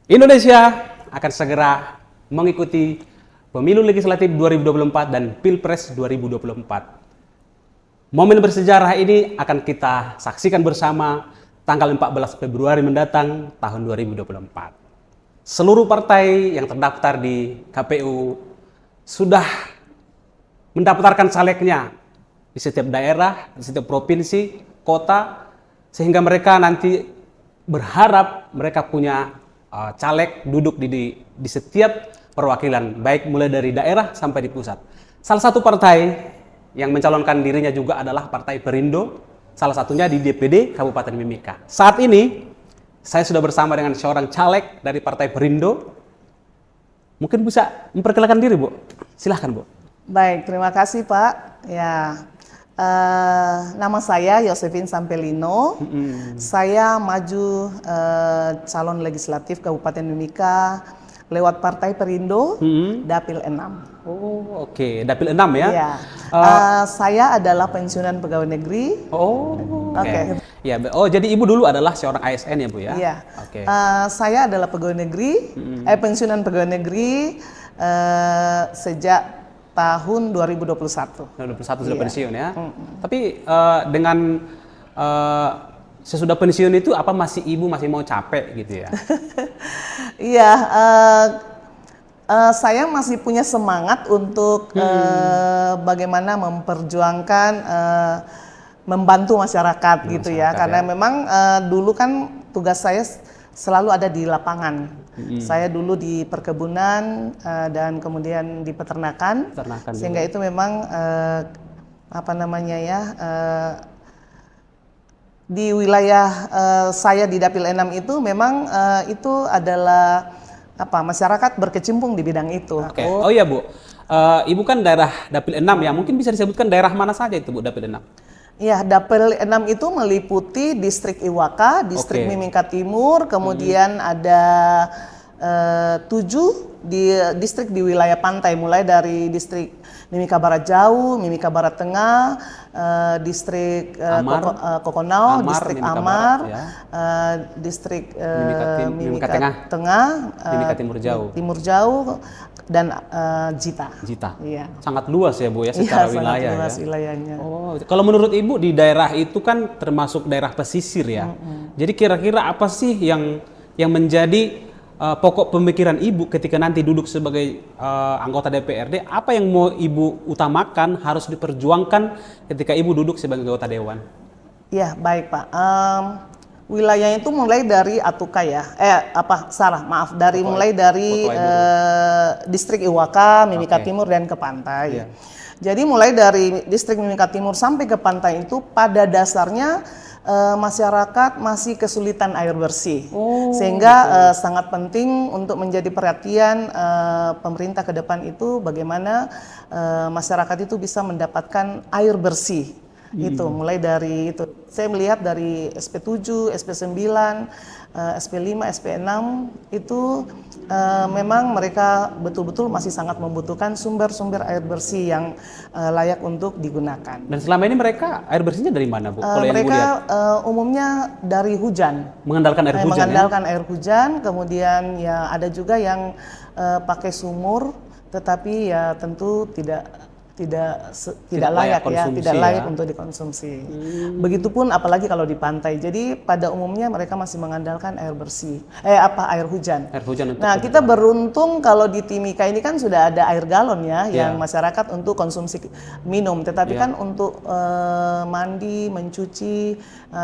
Indonesia akan segera mengikuti pemilu legislatif 2024 dan Pilpres 2024. Momen bersejarah ini akan kita saksikan bersama tanggal 14 Februari mendatang tahun 2024. Seluruh partai yang terdaftar di KPU sudah mendaftarkan calegnya di setiap daerah, di setiap provinsi, kota, sehingga mereka nanti berharap mereka punya caleg duduk di setiap perwakilan, baik mulai dari daerah sampai di pusat. Salah satu partai yang mencalonkan dirinya juga adalah Partai Perindo, salah satunya di DPD Kabupaten Mimika. Saat ini saya sudah bersama dengan seorang caleg dari Partai Perindo. Mungkin bisa memperkenalkan diri, Bu. Silahkan, Bu. Baik, terima kasih, Pak. Ya, nama saya Yosefin Sampelino. Saya maju calon legislatif Kabupaten Mimika lewat Partai Perindo, Dapil 6. Oh, oke. Dapil 6 ya? Iya. Saya adalah pensiunan pegawai negeri. Oh, Oke. Ya, jadi Ibu dulu adalah seorang ASN ya, Bu ya? Iya. Oke. Saya adalah pegawai negeri, pensiunan pegawai negeri sejak tahun 2021. 2021 sudah Iya. pensiun ya. Tapi dengan sesudah pensiun itu apa Ibu masih mau capek gitu ya? Iya, saya masih punya semangat untuk bagaimana memperjuangkan membantu masyarakat gitu ya. Karena memang dulu kan tugas saya selalu ada di lapangan. Saya dulu di perkebunan dan kemudian di peternakan sehingga juga. Itu memang di wilayah saya di Dapil 6 itu memang itu adalah masyarakat berkecimpung di bidang itu. Oke. Oh iya, Bu. Ibu kan daerah Dapil 6 ya. Mungkin bisa disebutkan daerah mana saja itu, Bu, Dapil 6? Ya, Dapil 6 itu meliputi distrik Iwaka, distrik Mimika Timur, kemudian ada 7 di distrik di wilayah pantai, mulai dari distrik Mimika Barat Jauh, Mimika Barat Tengah, distrik Kokonau, distrik Amar, distrik Mimika Tengah, Mimika Timur Jauh, dan Jita. Iya. Sangat luas ya, Bu ya, secara wilayah. Sangat luas wilayahnya. Oh, kalau menurut Ibu di daerah itu kan termasuk daerah pesisir ya. Jadi kira-kira apa sih yang menjadi pokok pemikiran Ibu ketika nanti duduk sebagai anggota DPRD? Apa yang mau Ibu utamakan harus diperjuangkan ketika Ibu duduk sebagai anggota dewan? Ya, baik, Pak. Wilayahnya itu mulai dari Atuka ya, mulai dari distrik Iwaka, Mimika Timur dan ke pantai. Jadi mulai dari distrik Mimika Timur sampai ke pantai itu pada dasarnya masyarakat masih kesulitan air bersih, sehingga sangat penting untuk menjadi perhatian pemerintah ke depan itu bagaimana masyarakat itu bisa mendapatkan air bersih. Itu mulai dari itu saya melihat dari SP7, SP9, SP5, SP6 itu memang mereka betul-betul masih sangat membutuhkan sumber-sumber air bersih yang layak untuk digunakan. Dan selama ini mereka air bersihnya dari mana, Bu? Kalau mereka umumnya dari hujan. Mengandalkan air hujan. Mengandalkan air hujan, kemudian ya ada juga yang pakai sumur, tetapi ya tentu tidak layak untuk dikonsumsi. Begitupun apalagi kalau di pantai. Jadi pada umumnya mereka masih mengandalkan air bersih. Air hujan. Nah, kita beruntung kalau di Timika ini kan sudah ada air galon ya yang masyarakat untuk konsumsi minum, tetapi kan untuk mandi, mencuci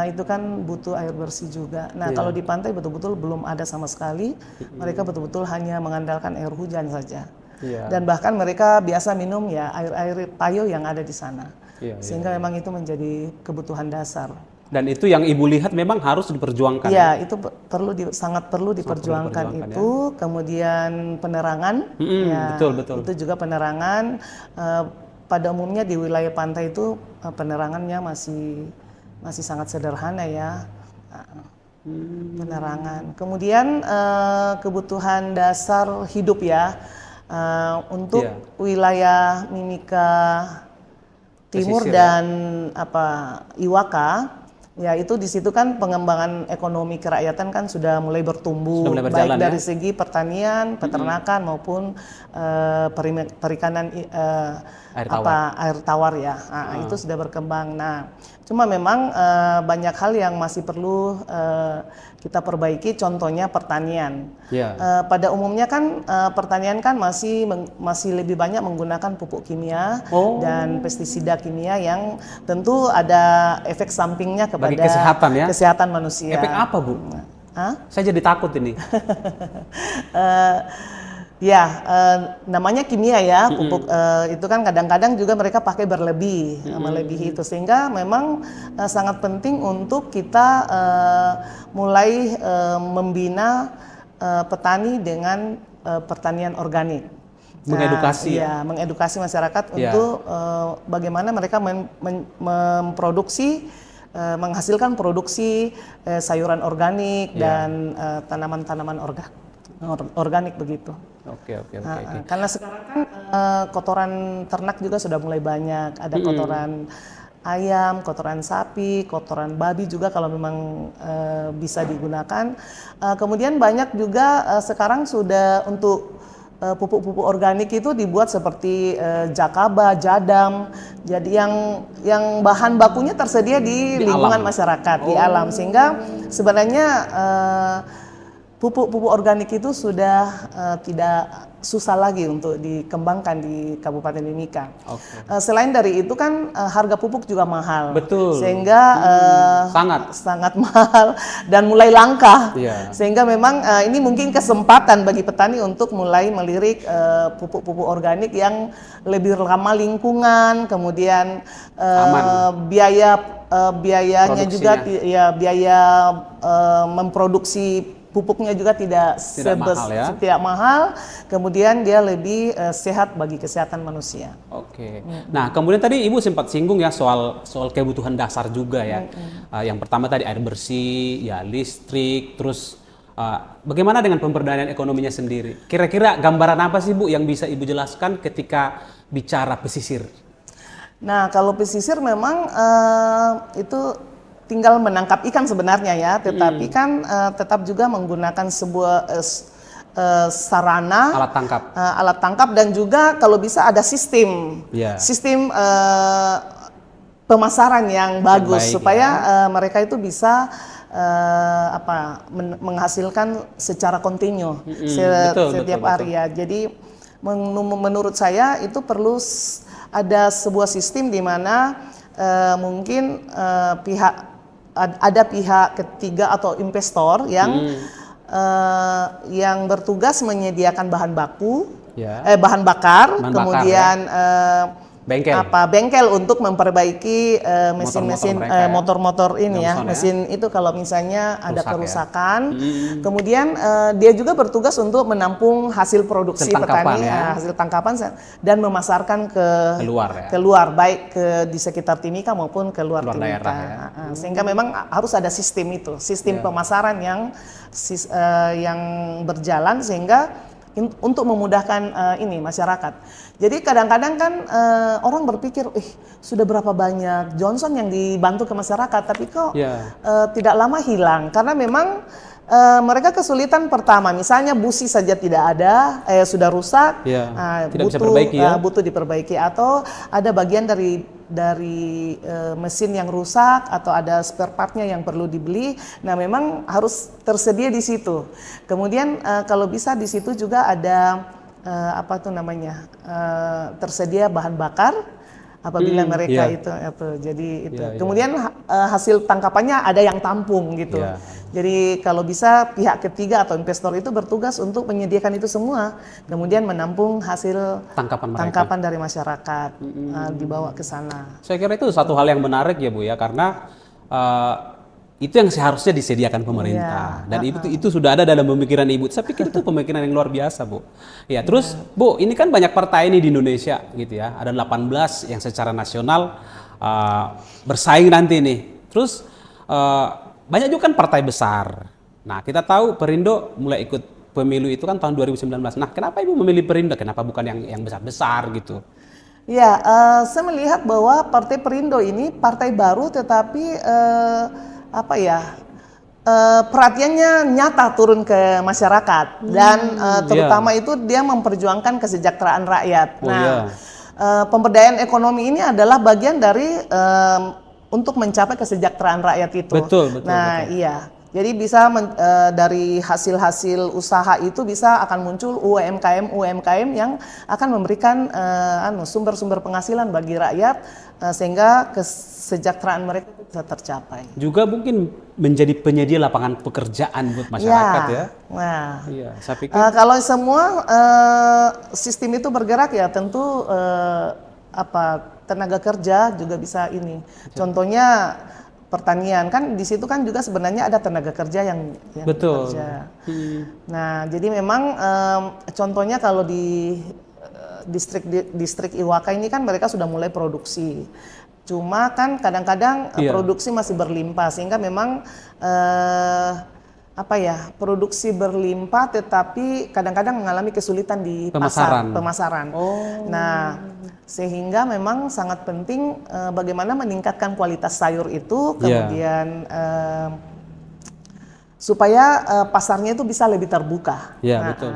itu kan butuh air bersih juga. Nah, kalau di pantai betul-betul belum ada sama sekali. Mereka betul-betul hanya mengandalkan air hujan saja. Dan bahkan mereka biasa minum ya air payo yang ada di sana, sehingga memang itu menjadi kebutuhan dasar. Dan itu yang Ibu lihat memang harus diperjuangkan. Ya, itu sangat perlu diperjuangkan itu. Kemudian penerangan, betul. Itu juga penerangan. Pada umumnya di wilayah pantai itu penerangannya masih sangat sederhana ya. Penerangan. Kemudian kebutuhan dasar hidup ya. Untuk wilayah Mimika Timur dan Iwaka Ya, itu di situ kan pengembangan ekonomi kerakyatan kan sudah mulai bertumbuh, Sudah mulai baik berjalan, dari ya? segi pertanian, peternakan maupun perikanan Air tawar. air tawar ya. Nah, itu sudah berkembang. Nah, cuma memang banyak hal yang masih perlu kita perbaiki, contohnya pertanian. Ya. Pada umumnya kan pertanian kan masih lebih banyak menggunakan pupuk kimia dan pestisida kimia yang tentu ada efek sampingnya kepada Bagi kesehatan, ya? kesehatan manusia. Efek apa, Bu? Hah? Saya jadi takut ini. Ya, namanya kimia ya, pupuk itu kan kadang-kadang juga mereka pakai berlebih, melebihi itu, sehingga memang sangat penting untuk kita mulai membina petani dengan pertanian organik. Mengedukasi, ya, mengedukasi masyarakat untuk bagaimana mereka memproduksi, menghasilkan produksi sayuran organik dan tanaman-tanaman organik begitu. Oke. Karena sekarang kan kotoran ternak juga sudah mulai banyak, ada kotoran ayam, kotoran sapi, kotoran babi juga kalau memang bisa digunakan. Kemudian banyak juga sekarang sudah untuk pupuk-pupuk organik itu dibuat seperti jakaba, jadam, jadi yang bahan bakunya tersedia di lingkungan alam. masyarakat, di alam, sehingga sebenarnya pupuk-pupuk organik itu sudah tidak susah lagi untuk dikembangkan di Kabupaten Mimika. Selain dari itu kan harga pupuk juga mahal. Betul. Sehingga sangat mahal dan mulai langka. Sehingga memang ini mungkin kesempatan bagi petani untuk mulai melirik pupuk-pupuk organik yang lebih ramah lingkungan, kemudian biayanya juga biaya memproduksi pupuknya juga tidak mahal, ya? tidak mahal, kemudian dia lebih sehat bagi kesehatan manusia. Oke. Nah, kemudian tadi Ibu sempat singgung ya soal kebutuhan dasar juga ya. Yang pertama tadi air bersih, ya listrik, terus bagaimana dengan pemberdayaan ekonominya sendiri? Kira-kira gambaran apa sih Bu yang bisa Ibu jelaskan ketika bicara pesisir? Nah, kalau pesisir memang itu tinggal menangkap ikan sebenarnya ya, tetapi kan tetap juga menggunakan sebuah sarana alat tangkap dan juga kalau bisa ada sistem pemasaran yang bagus supaya mereka itu bisa menghasilkan secara kontinu setiap hari ya. Jadi menurut saya itu perlu ada sebuah sistem di mana mungkin ada pihak ketiga atau investor yang bertugas menyediakan bahan bakar, kemudian bengkel untuk memperbaiki mesin-mesin motor-motor ini ya. Mesin itu kalau misalnya ada kerusakan, kemudian dia juga bertugas untuk menampung hasil produksi petani, hasil tangkapan dan memasarkan keluar baik di sekitar Timika maupun keluar Timika. Sehingga memang harus ada sistem itu, sistem pemasaran yang berjalan sehingga untuk memudahkan ini masyarakat. Jadi kadang-kadang kan orang berpikir, sudah berapa banyak Johnson yang dibantu ke masyarakat, tapi kok tidak lama hilang karena memang mereka kesulitan pertama, misalnya busi saja tidak ada, sudah rusak, butuh diperbaiki atau ada bagian dari mesin yang rusak atau ada spare partnya yang perlu dibeli. Nah, memang harus tersedia di situ. Kemudian kalau bisa di situ juga ada tersedia bahan bakar apabila mereka kemudian hasil tangkapannya ada yang tampung gitu. Jadi kalau bisa pihak ketiga atau investor itu bertugas untuk menyediakan itu semua, kemudian menampung hasil tangkapan dari masyarakat dibawa ke sana. Saya kira itu satu hal yang menarik ya Bu ya, karena itu yang seharusnya disediakan pemerintah dan itu sudah ada dalam pemikiran Ibu. Saya pikir itu pemikiran yang luar biasa Bu. Ya terus Bu, ini kan banyak partai ini di Indonesia gitu ya, ada 18 yang secara nasional bersaing nanti nih. Terus banyak juga kan partai besar. Nah, kita tahu Perindo mulai ikut pemilu itu kan tahun 2019. Nah, kenapa Ibu memilih Perindo? Kenapa bukan yang besar-besar gitu? Ya, saya melihat bahwa Partai Perindo ini partai baru, tetapi apa ya, perhatiannya nyata turun ke masyarakat dan terutama itu dia memperjuangkan kesejahteraan rakyat. Pemberdayaan ekonomi ini adalah bagian dari untuk mencapai kesejahteraan rakyat itu. Betul. Iya. Jadi bisa dari hasil-hasil usaha itu bisa akan muncul UMKM yang akan memberikan sumber-sumber penghasilan bagi rakyat sehingga kesejahteraan mereka bisa tercapai. Juga mungkin menjadi penyedia lapangan pekerjaan buat masyarakat ya. Nah, iya, saya pikir kalau semua sistem itu bergerak ya tentu tenaga kerja juga bisa ini. Contohnya pertanian kan di situ kan juga sebenarnya ada tenaga kerja yang betul. bekerja. Nah, jadi memang contohnya kalau di distrik Iwaka ini kan mereka sudah mulai produksi. Cuma kan kadang-kadang produksi masih berlimpah sehingga memang produksi berlimpah tetapi kadang-kadang mengalami kesulitan di pemasaran. Nah, sehingga memang sangat penting bagaimana meningkatkan kualitas sayur itu, kemudian supaya pasarnya itu bisa lebih terbuka. Iya, betul.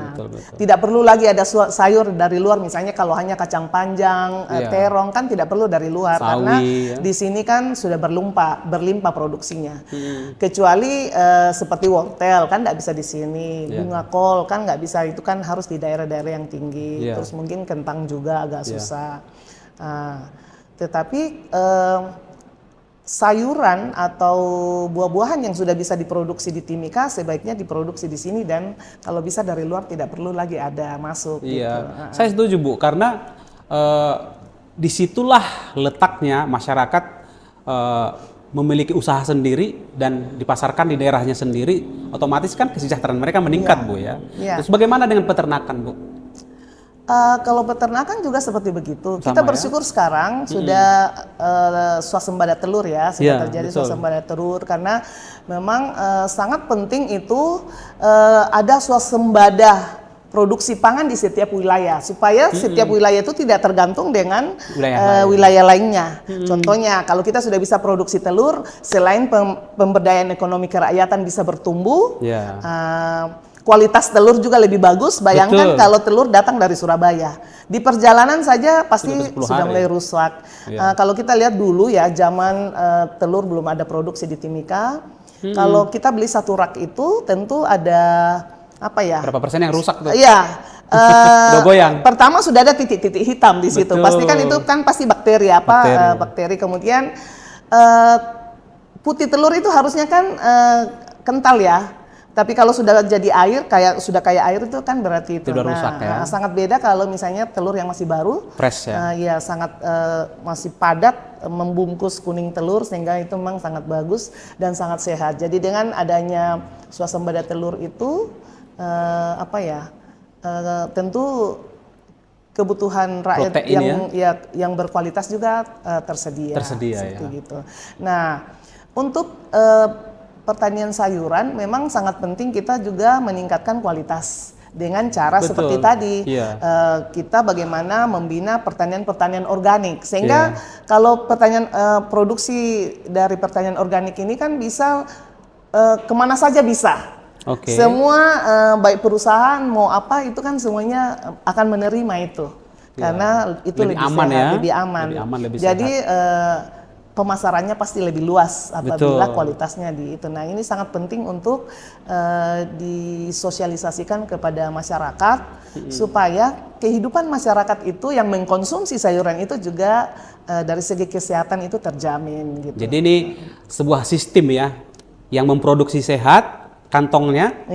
Tidak perlu lagi ada sayur dari luar, misalnya kalau hanya kacang panjang, terong kan tidak perlu dari luar karena di sini kan sudah berlimpah produksinya. Kecuali seperti wortel kan nggak bisa di sini, bunga kol kan nggak bisa, itu kan harus di daerah-daerah yang tinggi. Terus mungkin kentang juga agak susah. Tetapi sayuran atau buah-buahan yang sudah bisa diproduksi di Timika sebaiknya diproduksi di sini dan kalau bisa dari luar tidak perlu lagi ada masuk. Iya, gitu. Saya setuju Bu, karena disitulah letaknya masyarakat memiliki usaha sendiri dan dipasarkan di daerahnya sendiri, otomatis kan kesejahteraan mereka meningkat Bu ya. Terus bagaimana dengan peternakan Bu? Kalau peternakan juga seperti begitu. Kita bersyukur sekarang sudah swasembada telur ya, sudah terjadi swasembada telur karena memang sangat penting itu ada swasembada produksi pangan di setiap wilayah supaya setiap wilayah itu tidak tergantung dengan wilayah lainnya. Contohnya kalau kita sudah bisa produksi telur, selain pemberdayaan ekonomi kerakyatan bisa bertumbuh. Kualitas telur juga lebih bagus. Bayangkan kalau telur datang dari Surabaya, di perjalanan saja pasti sudah mulai rusak. Kalau kita lihat dulu ya, zaman telur belum ada produksi di Timika. Kalau kita beli satu rak itu tentu ada berapa persen yang rusak tuh? Iya. Goyang. Pertama sudah ada titik-titik hitam di situ. Pasti kan itu kan pasti bakteri bakteri. Kemudian putih telur itu harusnya kan kental ya. Tapi kalau sudah jadi air, kayak air itu kan berarti itu rusak ya. Sangat beda kalau misalnya telur yang masih baru, fresh ya. Sangat masih padat, membungkus kuning telur sehingga itu memang sangat bagus dan sangat sehat. Jadi dengan adanya swasembada telur itu tentu kebutuhan rakyat yang berkualitas juga tersedia seperti gitu. Nah, untuk pertanian sayuran memang sangat penting kita juga meningkatkan kualitas dengan cara seperti tadi. Kita bagaimana membina pertanian organik sehingga kalau produksi dari pertanian organik ini kan bisa kemana saja bisa. Semua baik perusahaan mau apa itu kan semuanya akan menerima itu karena itu lebih aman sehat, lebih aman. Jadi pemasarannya pasti lebih luas apabila kualitasnya di itu. Nah, ini sangat penting untuk disosialisasikan kepada masyarakat supaya kehidupan masyarakat itu yang mengkonsumsi sayuran itu juga dari segi kesehatan itu terjamin gitu. Jadi ini sebuah sistem ya yang memproduksi sehat kantongnya,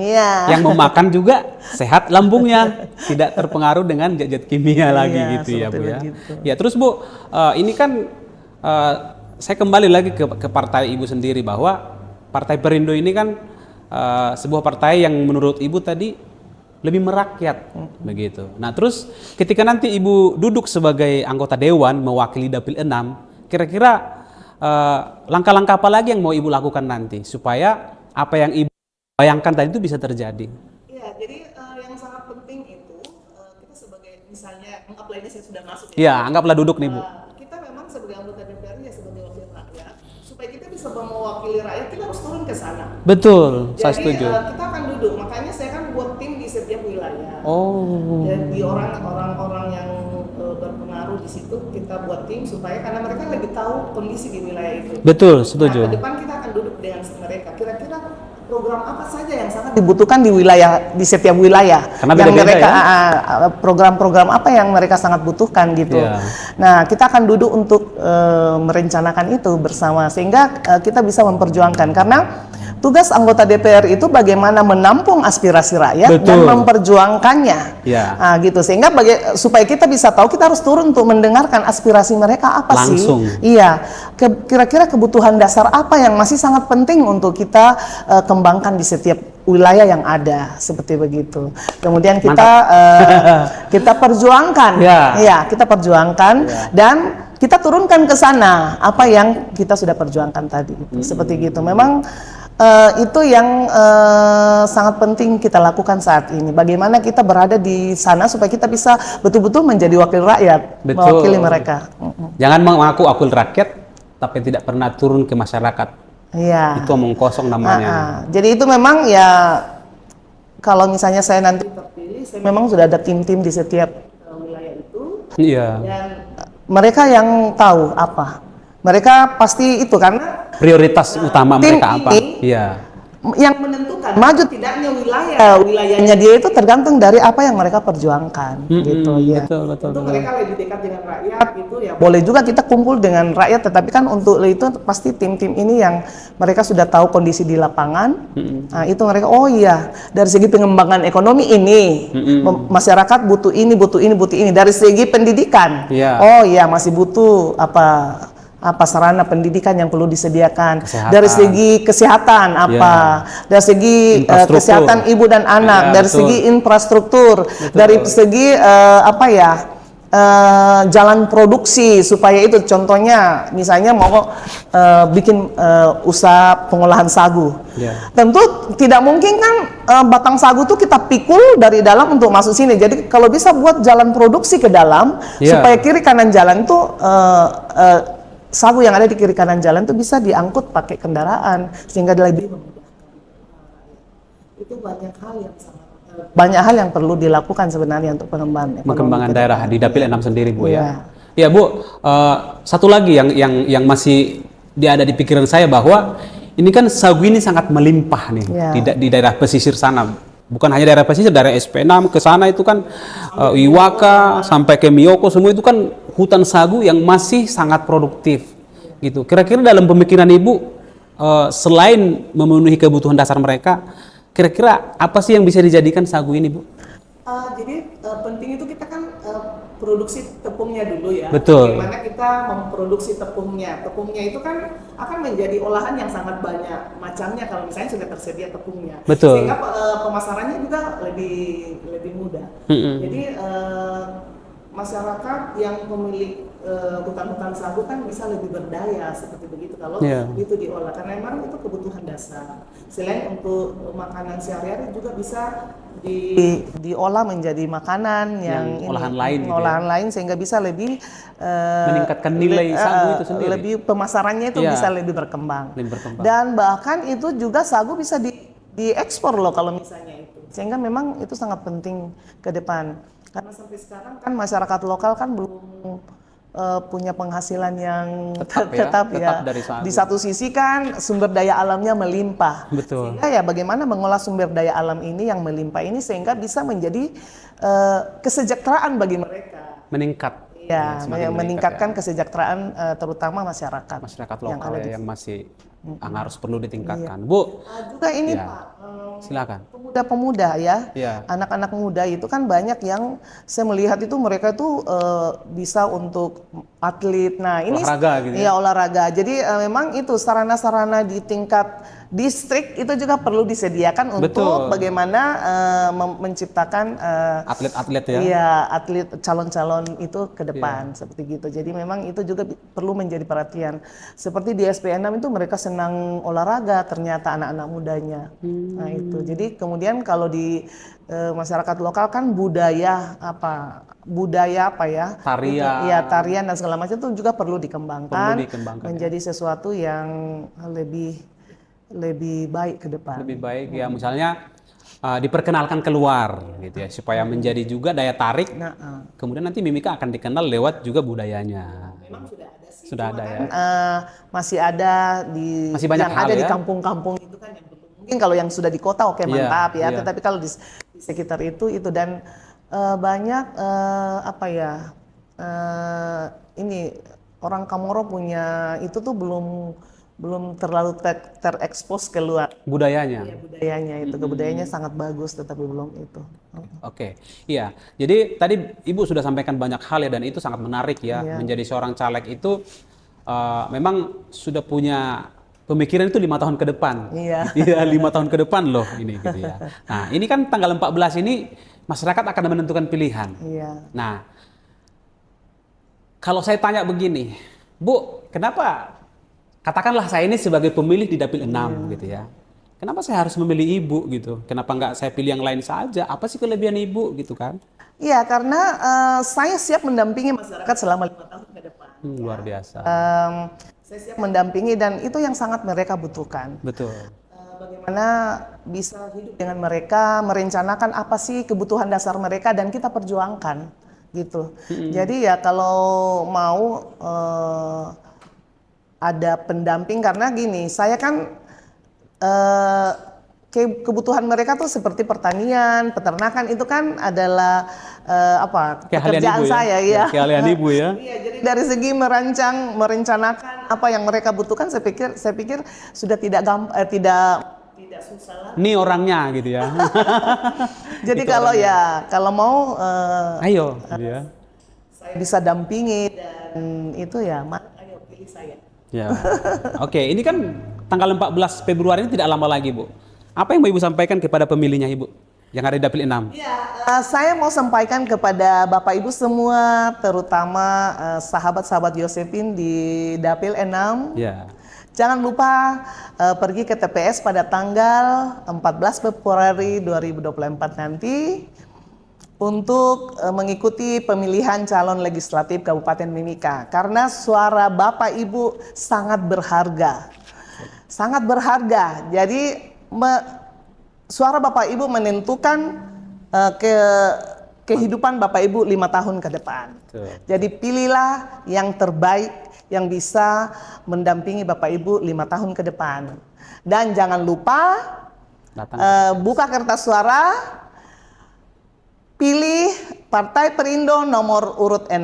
yang memakan juga sehat lambungnya, tidak terpengaruh dengan zat-zat kimia lagi gitu ya Bu ya. Ya terus Bu, ini kan saya kembali lagi ke partai Ibu sendiri bahwa Partai Perindo ini kan sebuah partai yang menurut Ibu tadi lebih merakyat begitu. Nah, terus ketika nanti Ibu duduk sebagai anggota dewan mewakili Dapil 6, kira-kira langkah-langkah apa lagi yang mau Ibu lakukan nanti supaya apa yang Ibu bayangkan tadi itu bisa terjadi? Iya, jadi yang sangat penting itu kita sebagai misalnya anggaplah ini saya sudah masuk Ya, anggaplah duduk nih Bu. Kita memang sebagai anggota DPR ya sebagai wakil rakyat, supaya kita bisa mewakili rakyat kita harus turun ke sana. Betul, saya Jadi setuju. kita akan duduk, makanya saya kan buat tim di setiap wilayah. Oh, Jadi orang-orang yang berpengaruh di situ kita buat tim supaya karena mereka lebih tahu kondisi di wilayah itu. betul, Nah, setuju. ke depan kita akan duduk dengan mereka. Kira-kira program apa saja yang sangat dibutuhkan di wilayah di setiap wilayah. Karena yang beda-beda mereka ya? program-program apa yang mereka sangat butuhkan gitu. Iya. Nah, kita akan duduk untuk merencanakan itu bersama sehingga kita bisa memperjuangkan karena tugas anggota DPR itu bagaimana menampung aspirasi rakyat dan Betul. memperjuangkannya. Ya. Nah, gitu sehingga supaya kita bisa tahu kita harus turun untuk mendengarkan aspirasi mereka apa Langsung. sih. Iya. Kira-kira kebutuhan dasar apa yang masih sangat penting untuk kita kembangkan di setiap wilayah yang ada seperti begitu. Kemudian kita kita perjuangkan. Ya. Iya, kita perjuangkan dan kita turunkan ke sana apa yang kita sudah perjuangkan tadi. Seperti gitu. Memang itu yang sangat penting kita lakukan saat ini. Bagaimana kita berada di sana supaya kita bisa betul-betul menjadi wakil rakyat, Betul. mewakili mereka. Jangan mengaku wakil rakyat, tapi tidak pernah turun ke masyarakat. Iya. Itu omong kosong namanya. Jadi itu memang ya kalau misalnya saya nanti terpilih, saya memang sudah ada tim-tim di setiap wilayah itu. Iya. Dan mereka yang tahu apa. Mereka pasti itu karena Prioritas utama tim mereka apa? ini Iya. yang menentukan maju tidaknya wilayahnya dia itu tergantung dari apa yang mereka perjuangkan gitu ya. Betul. Untuk mereka lebih dekat dengan rakyat gitu ya. Boleh juga kita kumpul dengan rakyat, tetapi kan untuk itu pasti tim-tim ini yang mereka sudah tahu kondisi di lapangan. Nah, itu mereka oh iya, dari segi pengembangan ekonomi ini masyarakat butuh ini, butuh ini, butuh ini. Dari segi pendidikan. Iya. Oh iya, masih butuh apa sarana pendidikan yang perlu disediakan. Kesehatan. Dari segi kesehatan apa, dari segi Infrastruktur. kesehatan ibu dan anak, Ya, dari betul. segi infrastruktur, dari segi jalan produksi supaya itu contohnya misalnya mau bikin usaha pengolahan sagu. Ya. Tentu tidak mungkin kan batang sagu tuh kita pikul dari dalam untuk masuk sini. Jadi kalau bisa buat jalan produksi ke dalam Ya. supaya kiri kanan jalan tuh sagu yang ada di kiri kanan jalan itu bisa diangkut pakai kendaraan sehingga lebih memudahkan. Itu banyak hal yang perlu dilakukan sebenarnya untuk pengembangan ekonomi Pengembangan kita. daerah di Dapil 6 sendiri Bu Iya. ya. Ya Bu, satu lagi yang masih ada di pikiran saya bahwa ini kan sagu ini sangat melimpah nih Iya. di daerah pesisir sana. Bukan hanya daerah pesisir, daerah SP6 ke sana itu kan Iwaka sampai ke Miyoko semua itu kan hutan sagu yang masih sangat produktif gitu. Kira-kira dalam pemikiran Ibu selain memenuhi kebutuhan dasar mereka, kira-kira apa sih yang bisa dijadikan sagu ini Bu? Jadi penting itu kita kan produksi tepungnya dulu ya. Betul. Bagaimana kita memproduksi tepungnya. Tepungnya itu kan akan menjadi olahan yang sangat banyak macamnya kalau misalnya sudah tersedia tepungnya. Betul. Sehingga pemasarannya juga lebih mudah. Jadi masyarakat yang pemilik hutan-hutan sagu kan bisa lebih berdaya seperti begitu kalau itu diolah karena memang itu kebutuhan dasar. Selain untuk makanan sehari-hari juga bisa diolah menjadi makanan yang olahan lain gitu olahan lain sehingga bisa lebih meningkatkan nilai sagu itu sendiri. lebih pemasarannya itu bisa lebih berkembang. Dan bahkan itu juga sagu bisa diekspor loh kalau misalnya itu. Sehingga memang itu sangat penting ke depan. Karena sampai sekarang kan masyarakat lokal kan belum punya penghasilan yang tetap ya. Dari sagu. Di satu sisi kan sumber daya alamnya melimpah. Betul. Sehingga ya bagaimana mengolah sumber daya alam ini yang melimpah ini sehingga bisa menjadi kesejahteraan bagi mereka. Meningkat. Ya, semakin meningkatkan kesejahteraan terutama masyarakat lokal yang masih harus perlu ditingkatkan. Bu. Juga ini Pak. Silakan. Pemuda-pemuda ya. Iya. Anak-anak muda itu kan banyak yang saya melihat itu mereka itu bisa untuk atlet. Nah, ini olahraga gitu ya. Iya, olahraga. Jadi memang itu sarana-sarana di tingkat distrik itu juga perlu disediakan untuk Betul. bagaimana menciptakan Atlet-atlet ya. iya, atlet calon-calon itu ke depan seperti gitu. Jadi memang itu juga perlu menjadi perhatian. Seperti di SPN 6 itu mereka senang olahraga ternyata anak-anak mudanya. Nah itu. Jadi kemudian kalau di masyarakat lokal kan budaya apa ya? Tarian. Itu, iya, tarian dan segala macam itu juga perlu dikembangkan, menjadi sesuatu yang lebih baik ke depan. Lebih baik ya, misalnya diperkenalkan keluar gitu ya, supaya menjadi juga daya tarik. Kemudian nanti Mimika akan dikenal lewat juga budayanya. Memang sudah ada sih. Sudah ada ya. Masih ada Masih banyak yang hal ada di ya. kampung-kampung itu kan yang belum. Mungkin kalau yang sudah di kota oke, mantap ya. Iya. Tetapi kalau di sekitar itu dan banyak apa ya? Ini orang Kamoro punya itu tuh belum terlalu terekspos keluar Budayanya. budayanya itu. Budayanya sangat bagus tetapi belum itu. Oke, iya. Jadi tadi Ibu sudah sampaikan banyak hal ya, dan itu sangat menarik ya. Menjadi seorang caleg itu memang sudah punya pemikiran itu 5 tahun ke depan. Iya. Iya, 5 tahun ke depan loh ini gitu ya. Nah, ini kan tanggal 14 ini masyarakat akan menentukan pilihan. Iya. Nah, kalau saya tanya begini, Bu, kenapa katakanlah saya ini sebagai pemilih di Dapil 6 gitu ya. Kenapa saya harus memilih Ibu gitu? Kenapa nggak saya pilih yang lain saja? Apa sih kelebihan Ibu gitu kan? Iya, karena saya siap mendampingi masyarakat selama 5 tahun ke depan. Luar biasa. Saya siap mendampingi dan itu yang sangat mereka butuhkan. Betul. Bagaimana bisa hidup dengan mereka, merencanakan apa sih kebutuhan dasar mereka dan kita perjuangkan gitu. Jadi ya kalau mau ada pendamping, karena gini, saya kan kebutuhan mereka tuh seperti pertanian, peternakan itu kan adalah pekerjaan saya ya. Keahlian Ibu ya. Iya, jadi dari segi merencanakan apa yang mereka butuhkan, saya pikir sudah tidak susah lah. Ini orangnya gitu ya. Jadi kalau mau Ayo gitu ya. saya bisa dampingi dan itu ya, ayo pilih saya. Ya. Oke, ini kan tanggal 14 Februari ini tidak lama lagi, Bu. Apa yang mau Ibu sampaikan kepada pemilihnya Ibu yang ada di Dapil 6? Ya, saya mau sampaikan kepada Bapak Ibu semua, terutama sahabat-sahabat Josephine di Dapil 6. Ya. Jangan lupa pergi ke TPS pada tanggal 14 Februari 2024 nanti untuk mengikuti pemilihan calon legislatif Kabupaten Mimika. Karena suara Bapak Ibu sangat berharga. Sangat berharga. Jadi suara Bapak Ibu menentukan kehidupan Bapak Ibu 5 tahun ke depan. Betul. Jadi pilihlah yang terbaik yang bisa mendampingi Bapak Ibu 5 tahun ke depan. Dan jangan lupa buka kertas suara, pilih Partai Perindo nomor urut 16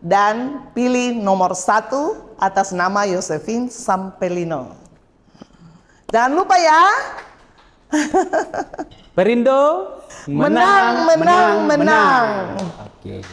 dan pilih nomor 1 atas nama Josephine Sampelino. Jangan lupa ya. Perindo Menang. Oke.